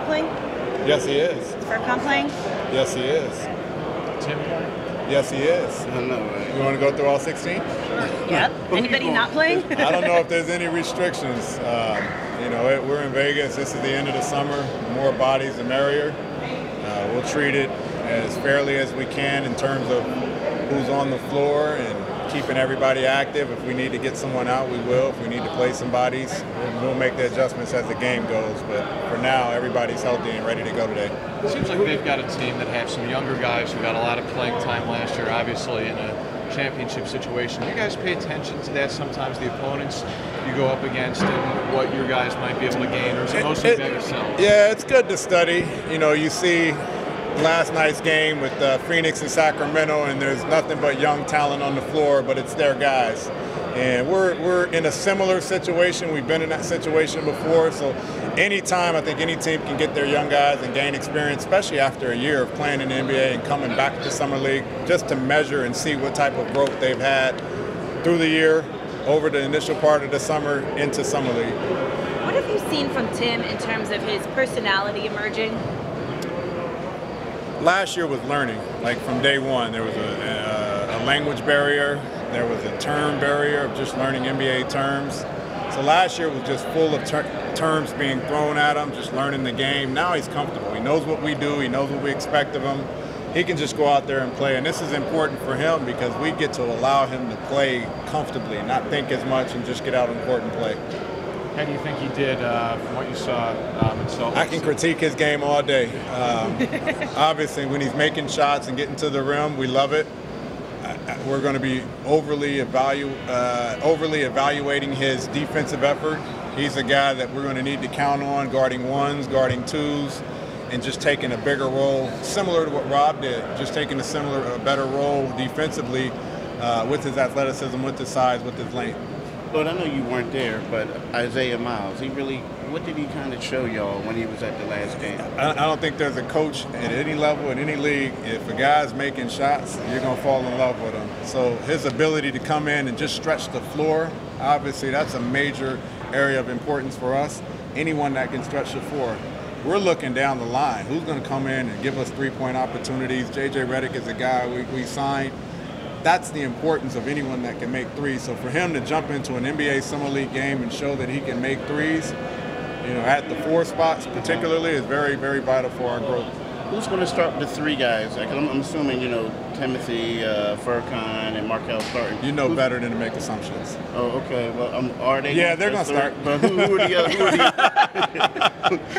not playing? Yes, he is. Is Furkan playing? Yes, he is. Tim playing? Yes, he is. I know, right? You want to go through all 16? Yep. Anybody not playing? I don't know if there's any restrictions. We're in Vegas. This is the end of the summer. The more bodies, the merrier. We'll treat it as fairly as we can in terms of who's on the floor and keeping everybody active. If we need to get someone out, we will. If we need to play some bodies, we'll make the adjustments as the game goes. But for now, everybody's healthy and ready to go today. It seems like they've got a team that have some younger guys who got a lot of playing time last year, obviously in a championship situation. You guys pay attention to that sometimes, the opponents you go up against and what your guys might be able to gain, or is it mostly about yourself? Yeah, it's good to study. You see last night's game with Phoenix and Sacramento, and there's nothing but young talent on the floor, but it's their guys. And we're in a similar situation. We've been in that situation before. So anytime I think any team can get their young guys and gain experience, especially after a year of playing in the NBA and coming back to Summer League, just to measure and see what type of growth they've had through the year, over the initial part of the summer, into Summer League. What have you seen from Tim in terms of his personality emerging? Last year was learning. Like from day one, there was a language barrier. There was a term barrier of just learning NBA terms. So last year was just full of terms being thrown at him, just learning the game. Now he's comfortable. He knows what we do. He knows what we expect of him. He can just go out there and play. And this is important for him because we get to allow him to play comfortably, not think as much, and just get out on court and play. How do you think he did from what you saw in Salt Lake? I can critique his game all day. Obviously, when he's making shots and getting to the rim, we love it. We're going to be overly evaluating his defensive effort. He's a guy that we're going to need to count on, guarding ones, guarding twos, and just taking a bigger role, similar to what Rob did, just taking a better role defensively with his athleticism, with his size, with his length. But I know you weren't there, but Isaiah Miles, what did he kind of show y'all when he was at the last game? I don't think there's a coach at any level, in any league, if a guy's making shots, you're going to fall in love with him. So his ability to come in and just stretch the floor, obviously that's a major area of importance for us. Anyone that can stretch the floor. We're looking down the line. Who's going to come in and give us three-point opportunities? J.J. Redick is a guy we signed. That's the importance of anyone that can make threes. So for him to jump into an NBA Summer League game and show that he can make threes, at the 4 spots particularly, is very, very vital for our growth. Who's going to start the 3 guys? Like, I'm assuming, Timothy, Furkan, and Markelle starting. You know better than to make assumptions. Oh, okay. Well, are they? Yeah, they're going to start. But who are the other?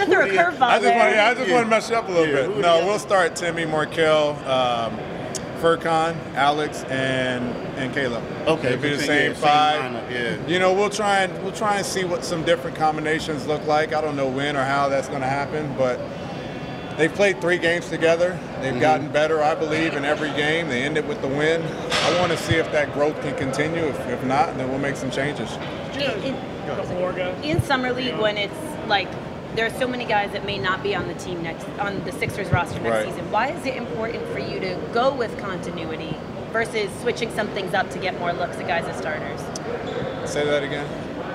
Threw a curveball there. I just want to mess you up a little bit. No, we'll start Timmy, Markelle, Furkan, Alex, and Caleb. Okay, it'll be the same 5. Lineup, yeah. We'll try and see what some different combinations look like. I don't know when or how that's going to happen, but they've played 3 games together. They've gotten better, I believe, in every game. They ended with the win. I want to see if that growth can continue. If not, then we'll make some changes. In Summer League, when it's like there are so many guys that may not be on the team on the Sixers roster next season, why is it important for you to go with continuity versus switching some things up to get more looks at guys as starters? Say that again.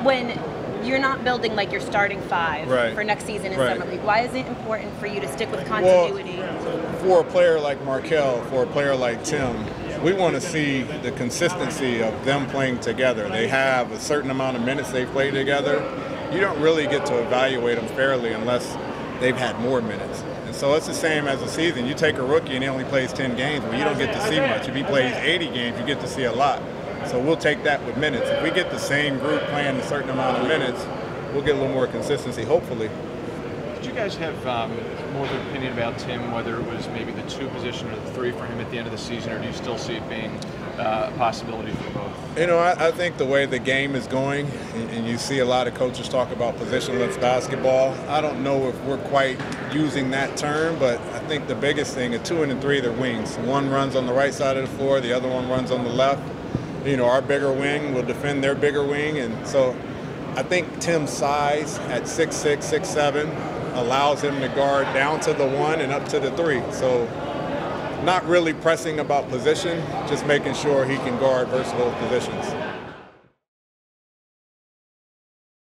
When you're not building like your starting 5 for next season in Summer League, why is it important for you to stick with continuity? Well, for a player like Markelle, for a player like Tim, we want to see the consistency of them playing together. They have a certain amount of minutes they play together. You don't really get to evaluate them fairly unless they've had more minutes. And so it's the same as a season. You take a rookie and he only plays 10 games, well, you don't get to see much. If he plays 80 games, you get to see a lot. So we'll take that with minutes. If we get the same group playing a certain amount of minutes, we'll get a little more consistency, hopefully. Did you guys have more of an opinion about Tim, whether it was maybe the 2 position or the 3 for him at the end of the season, or do you still see it being a possibility for both? I think the way the game is going, and you see a lot of coaches talk about positionless basketball, I don't know if we're quite using that term, but I think the biggest thing, at 2 and 3, they're wings. One runs on the right side of the floor, the other one runs on the left. Our bigger wing will defend their bigger wing, and so I think Tim's size at 6'6", 6'7", allows him to guard down to the 1 and up to the 3. So not really pressing about position, just making sure he can guard versatile positions.